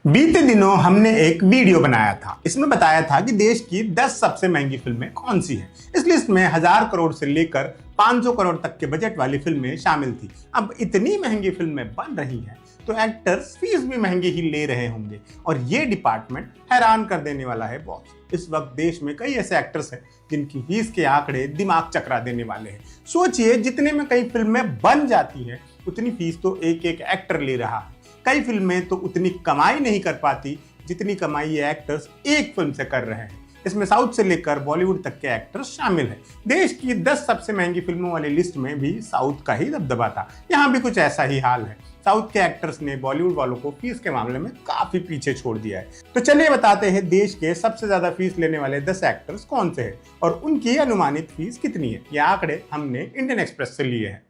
बीते दिनों हमने एक वीडियो बनाया था। इसमें बताया था कि देश की 10 सबसे महंगी फिल्में कौन सी हैं। इस लिस्ट में 1000 करोड़ से लेकर 500 करोड़ तक के बजट वाली फिल्में शामिल थी। अब इतनी महंगी फिल्में बन रही हैं तो एक्टर्स फीस भी महंगी ही ले रहे होंगे और ये डिपार्टमेंट हैरान कर देने वाला है बॉस। इस वक्त देश में कई ऐसे एक्टर्स हैं जिनकी फीस के आंकड़े दिमाग चकरा देने वाले हैं। सोचिए, जितने में कई फिल्में बन जाती हैं उतनी फीस तो एक एक एक्टर ले रहा है। कई फिल्में तो उतनी कमाई नहीं कर पाती जितनी कमाई ये एक्टर्स एक फिल्म से कर रहे हैं। इसमें साउथ से लेकर बॉलीवुड तक के एक्टर्स शामिल हैं। देश की 10 सबसे महंगी फिल्मों वाली लिस्ट में भी साउथ का ही दबदबा था। यहाँ भी कुछ ऐसा ही हाल है। साउथ के एक्टर्स ने बॉलीवुड वालों को फीस के मामले में काफी पीछे छोड़ दिया है। तो चलिए बताते हैं देश के सबसे ज्यादा फीस लेने वाले 10 एक्टर्स कौन से हैं और उनकी अनुमानित फीस कितनी है। ये आंकड़े हमने इंडियन एक्सप्रेस से लिए हैं।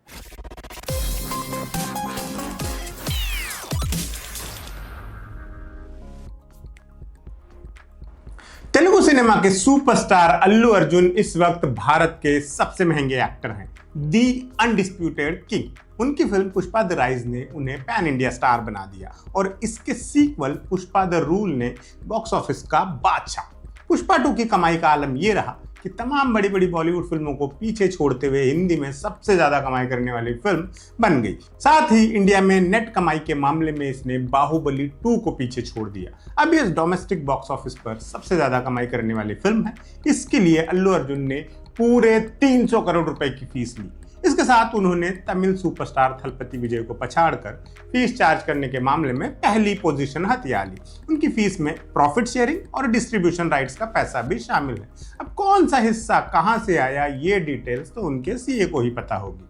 तेलुगु सिनेमा के सुपरस्टार अल्लू अर्जुन इस वक्त भारत के सबसे महंगे एक्टर हैं। दी अनडिस्प्यूटेड किंग। उनकी फिल्म पुष्पा द राइज ने उन्हें पैन इंडिया स्टार बना दिया और इसके सीक्वल पुष्पा द रूल ने बॉक्स ऑफिस का बादशाह। पुष्पा 2 की कमाई का आलम यह रहा कि तमाम बड़ी बड़ी बॉलीवुड फिल्मों को पीछे छोड़ते हुए हिंदी में सबसे ज्यादा कमाई करने वाली फिल्म बन गई। साथ ही इंडिया में नेट कमाई के मामले में इसने बाहुबली 2 को पीछे छोड़ दिया। अब ये डोमेस्टिक बॉक्स ऑफिस पर सबसे ज्यादा कमाई करने वाली फिल्म है। इसके लिए अल्लू अर्जुन ने पूरे 300 करोड़ रुपए की फीस ली। इसके साथ उन्होंने तमिल सुपरस्टार थलपति विजय को पछाड़कर फीस चार्ज करने के मामले में पहली पोजीशन हथिया ली। उनकी फीस में प्रॉफिट शेयरिंग और डिस्ट्रीब्यूशन राइट्स का पैसा भी शामिल है। अब कौन सा हिस्सा कहां से आया, ये डिटेल्स तो उनके सीए को ही पता होगी।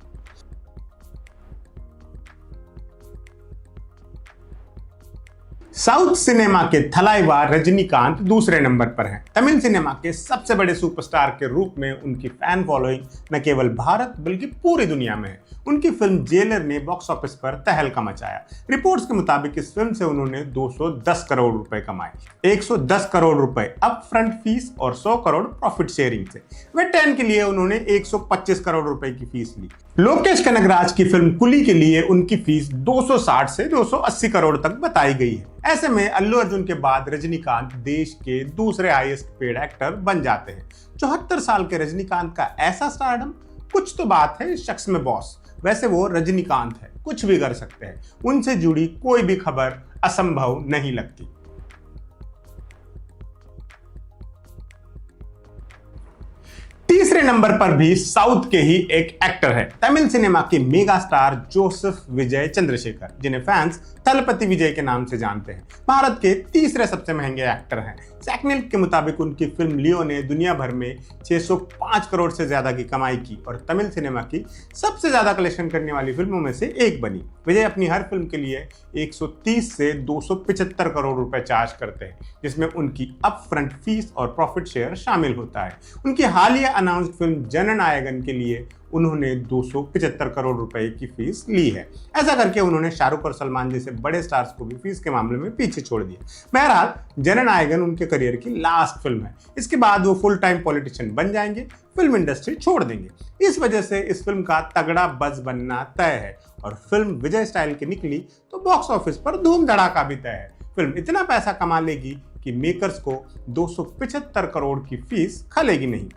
साउथ सिनेमा के थलाइवार रजनीकांत दूसरे नंबर पर हैं। तमिल सिनेमा के सबसे बड़े सुपरस्टार के रूप में उनकी फैन फॉलोइंग न केवल भारत बल्कि पूरी दुनिया में है। उनकी फिल्म जेलर ने बॉक्स ऑफिस पर तहलका मचाया। रिपोर्ट्स के मुताबिक इस फिल्म से उन्होंने 210 करोड़ रुपए कमाए। 110 करोड़ रुपए अप फ्रंट फीस और 100 करोड़ प्रॉफिट शेयरिंग से। वेट 10 के लिए उन्होंने 125 करोड़ रुपए की फीस ली। लोकेश कनगराज की फिल्म कुली के लिए उनकी फीस 260 से 280 करोड़ तक बताई गई है। ऐसे में अल्लू अर्जुन के बाद रजनीकांत देश के दूसरे हाईएस्ट पेड एक्टर बन जाते हैं। 74 साल के रजनीकांत का ऐसा स्टारडम, कुछ तो बात है इस शख्स में बॉस। वैसे वो रजनीकांत है, कुछ भी कर सकते हैं। उनसे जुड़ी कोई भी खबर असंभव नहीं लगती। तीसरे नंबर पर भी साउथ के ही एक एक्टर है, तमिल सिनेमा के मेगा स्टार जोसेफ विजय चंद्रशेखर, जिन्हें फैंस थलपति विजय के नाम से जानते हैं। भारत के तीसरे सबसे महंगे एक्टर हैं। सैकनिल के मुताबिक उनकी फिल्म लियो ने दुनिया भर में 605 करोड़ से ज्यादा की कमाई की और तमिल सिनेमा की सबसे ज्यादा कलेक्शन करने वाली फिल्मों में से एक बनी। विजय अपनी हर फिल्म के लिए 130 से 275 करोड़ रुपए चार्ज करते हैं, जिसमें उनकी अप फ्रंट फीस और प्रॉफिट शेयर शामिल होता है। उनकी हालिया अनाउंस्ड फिल्म जननायकन के लिए उन्होंने 275 करोड़ रुपए की फीस ली है। ऐसा करके उन्होंने शाहरुख और सलमान जैसे बड़े स्टार्स को भी फीस के मामले में पीछे छोड़ दिया। बहरहाल जननायकन उनके करियर की लास्ट फिल्म है। इसके बाद वो फुल टाइम पॉलिटिशियन बन जाएंगे, फिल्म इंडस्ट्री छोड़ देंगे। इस वजह से इस फिल्म का तगड़ा बज बनना तय है और फिल्म विजय स्टाइल की निकली तो बॉक्स ऑफिस पर धूम धड़ाका भी तय है। फिल्म इतना पैसा कमा लेगी कि मेकर्स को 275 करोड़ की फीस खलेगी नहीं।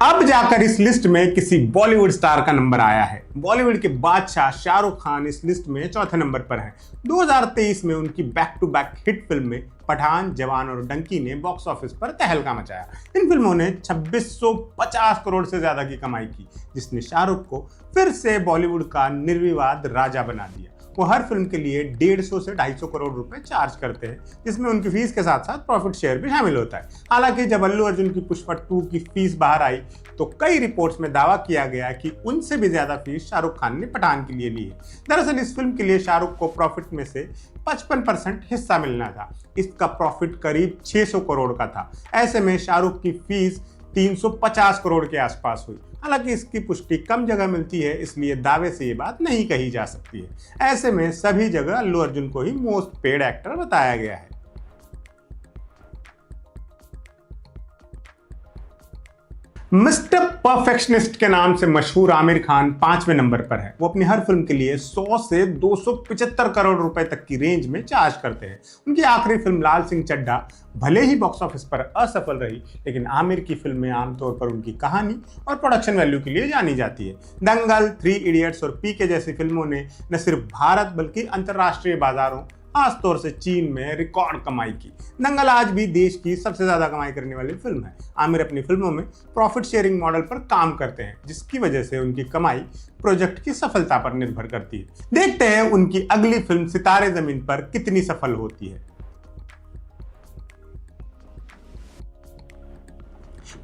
अब जाकर इस लिस्ट में किसी बॉलीवुड स्टार का नंबर आया है। बॉलीवुड के बादशाह शाहरुख खान इस लिस्ट में चौथे नंबर पर हैं। 2023 में उनकी back to back hit film में पठान, जवान और डंकी ने बॉक्स ऑफिस पर तहलका मचाया। इन फिल्मों ने 2650 करोड़ से ज्यादा की कमाई की, जिसने शाहरुख को फिर से बॉलीवुड का निर्विवाद राजा बना दिया। वो हर फिल्म के लिए 150 से 250 करोड़ रुपए चार्ज करते हैं, जिसमें उनकी फीस के साथ साथ प्रॉफिट शेयर भी शामिल होता है। हालांकि जब अल्लू अर्जुन की पुष्पा 2 की फीस बाहर आई तो कई रिपोर्ट्स में दावा किया गया कि उनसे भी ज्यादा फीस शाहरुख खान ने पठान के लिए ली है। दरअसल इस फिल्म के लिए शाहरुख को प्रॉफिट में से 55% हिस्सा मिलना था। इसका प्रॉफिट करीब 600 करोड़ का था। ऐसे में शाहरुख की फीस 350 करोड़ के आसपास हुई। हालांकि इसकी पुष्टि कम जगह मिलती है, इसलिए दावे से ये बात नहीं कही जा सकती है। ऐसे में सभी जगह अल्लू अर्जुन को ही मोस्ट पेड एक्टर बताया गया है। मिस्टर परफेक्शनिस्ट के नाम से मशहूर आमिर खान 5वें नंबर पर है। वो अपनी हर फिल्म के लिए 100 से 275 करोड़ रुपए तक की रेंज में चार्ज करते हैं। उनकी आखिरी फिल्म लाल सिंह चड्ढा भले ही बॉक्स ऑफिस पर असफल रही, लेकिन आमिर की फिल्में आमतौर पर उनकी कहानी और प्रोडक्शन वैल्यू के लिए जानी जाती है। दंगल, 3 इडियट्स और पीके जैसी फिल्मों ने न सिर्फ भारत बल्कि अंतर्राष्ट्रीय बाजारों, खासतौर से चीन में रिकॉर्ड कमाई की। दंगल आज भी देश की सबसे ज्यादा कमाई करने वाली फिल्म है। आमिर अपनी फिल्मों में प्रॉफिट शेयरिंग मॉडल पर काम करते हैं, जिसकी वजह से उनकी कमाई प्रोजेक्ट की सफलता पर निर्भर करती है। देखते हैं उनकी अगली फिल्म सितारे जमीन पर कितनी सफल होती है।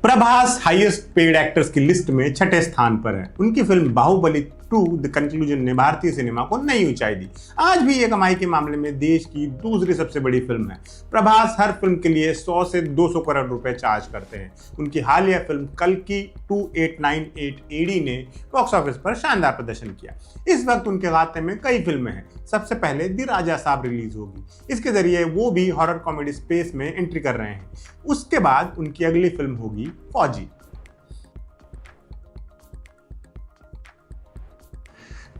प्रभास हाईएस्ट पेड एक्टर्स की लिस्ट में 6ठे स्थान पर है। उनकी फिल्म बाहुबली 2 द कंक्लूजन ने भारतीय सिनेमा को नई ऊंचाई दी। आज भी ये कमाई के मामले में देश की दूसरी सबसे बड़ी फिल्म है। प्रभास हर फिल्म के लिए 100 से 200 करोड़ रुपए चार्ज करते हैं। उनकी हालिया फिल्म कल्कि 2898 एडी ने बॉक्स ऑफिस पर शानदार प्रदर्शन किया। इस वक्त उनके खाते में कई फिल्में हैं। सबसे पहले दी राजा साहब रिलीज होगी। इसके जरिए वो भी हॉरर कॉमेडी स्पेस में एंट्री कर रहे हैं। उसके बाद उनकी अगली फिल्म होगी फौजी।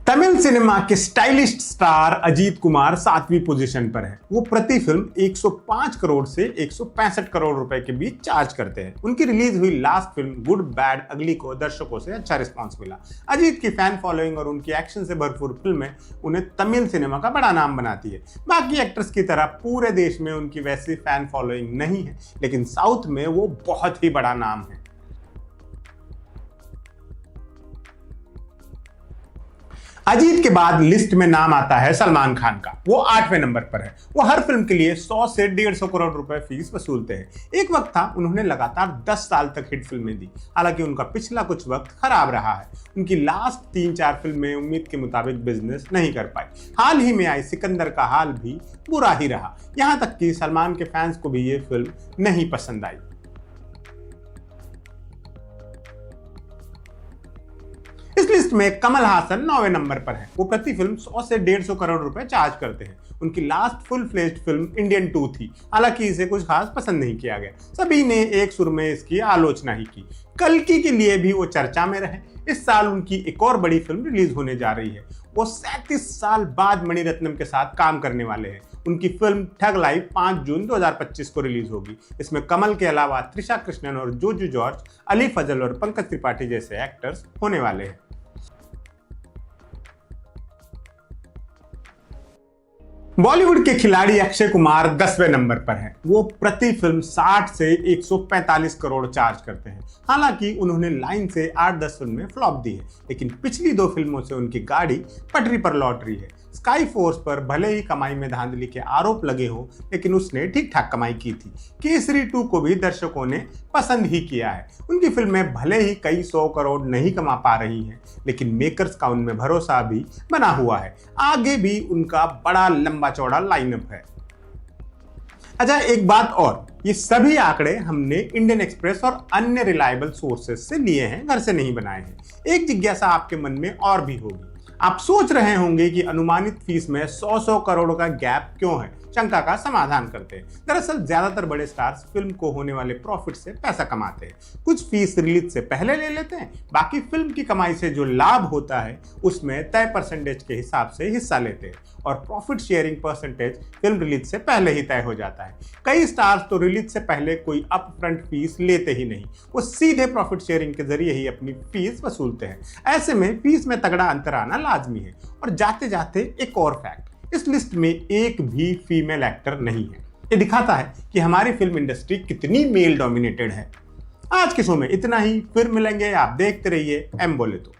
तमिल सिनेमा के स्टाइलिश स्टार अजीत कुमार 7वीं पोजीशन पर है। वो प्रति फिल्म 105 करोड़ से 165 करोड़ रुपए के बीच चार्ज करते हैं। उनकी रिलीज हुई लास्ट फिल्म गुड बैड अगली को दर्शकों से अच्छा रिस्पांस मिला। अजीत की फैन फॉलोइंग और उनकी एक्शन से भरपूर फिल्में उन्हें तमिल सिनेमा का बड़ा नाम बनाती है। बाकी एक्टर्स की तरह पूरे देश में उनकी वैसी फैन फॉलोइंग नहीं है, लेकिन साउथ में वो बहुत ही बड़ा नाम है। अजीत के बाद लिस्ट में नाम आता है सलमान खान का। वो 8वें नंबर पर है। वो हर फिल्म के लिए 100 से 150 करोड़ रुपए फीस वसूलते हैं। एक वक्त था उन्होंने लगातार 10 साल तक हिट फिल्में दी। हालांकि उनका पिछला कुछ वक्त खराब रहा है। उनकी लास्ट 3-4 फिल्में उम्मीद के मुताबिक बिजनेस नहीं कर पाई। हाल ही में आई सिकंदर का हाल भी बुरा ही रहा। यहां तक कि सलमान के फैंस को भी ये फिल्म नहीं पसंद आई। इस लिस्ट में कमल हासन 9वें नंबर पर है। वो प्रति फिल्म 100 से 150 करोड़ रुपए चार्ज करते हैं। उनकी last full fledged film Indian 2 थी। हालांकि इसे कुछ खास पसंद नहीं किया गया। सभी ने एक सुर में इसकी आलोचना ही की। कल्कि के लिए भी वो चर्चा में रहे। इस साल उनकी एक और बड़ी फिल्म रिलीज होने जा रही है। वो 37 साल बाद मणिरत्नम के साथ काम करने वाले हैं। उनकी फिल्म ठग लाइफ 5 जून 2025 को रिलीज होगी। इसमें कमल के अलावा त्रिशा कृष्णन और जोजू जॉर्ज, अली फजल और पंकज त्रिपाठी जैसे एक्टर्स होने वाले हैं। बॉलीवुड के खिलाड़ी अक्षय कुमार 10वें नंबर पर हैं। वो प्रति फिल्म 60 से 145 करोड़ चार्ज करते हैं। हालांकि उन्होंने लाइन से 8-10 फिल्में फ्लॉप दी है, लेकिन पिछली 2 फिल्मों से उनकी गाड़ी पटरी पर लौट रही है। स्काई फोर्स पर भले ही कमाई में धांधली के आरोप लगे हो, लेकिन उसने ठीक ठाक कमाई की थी। केसरी 2 को भी दर्शकों ने पसंद ही किया है। उनकी फिल्में भले ही कई 100 करोड़ नहीं कमा पा रही हैं, लेकिन मेकर्स का उनमें भरोसा भी बना हुआ है। आगे भी उनका बड़ा लंबा चौड़ा लाइनअप है। अच्छा, एक बात और, ये सभी आंकड़े हमने इंडियन एक्सप्रेस और अन्य रिलायबल सोर्सेस से लिए हैं, घर से नहीं बनाए हैं। एक जिज्ञासा आपके मन में और भी होगी। आप सोच रहे होंगे कि अनुमानित फीस में 100 करोड़ का गैप क्यों है। शंका का समाधान करते हैं। दरअसल ज्यादातर बड़े स्टार्स फिल्म को होने वाले प्रॉफिट से पैसा कमाते हैं। कुछ फीस रिलीज से पहले ले लेते हैं, बाकी फिल्म की कमाई से जो लाभ होता है उसमें तय परसेंटेज के हिसाब से हिस्सा लेते हैं, और profit sharing percentage film release से पहले ही तय हो जाता है। कई स्टार्स तो रिलीज से पहले कोई अपफ्रंट फीस लेते ही नहीं, वो सीधे प्रॉफिट शेयरिंग के जरिए ही अपनी फीस वसूलते हैं। ऐसे में फीस में तगड़ा अंतर आना लाजमी है। और जाते जाते एक और फैक्ट, इस लिस्ट में एक भी फीमेल एक्टर नहीं है। ये दिखाता है कि हमारी फिल्म इंडस्ट्री कितनी मेल डोमिनेटेड है। आज के शो में इतना ही, फिर मिलेंगे। आप देखते रहिए एम बोले तो।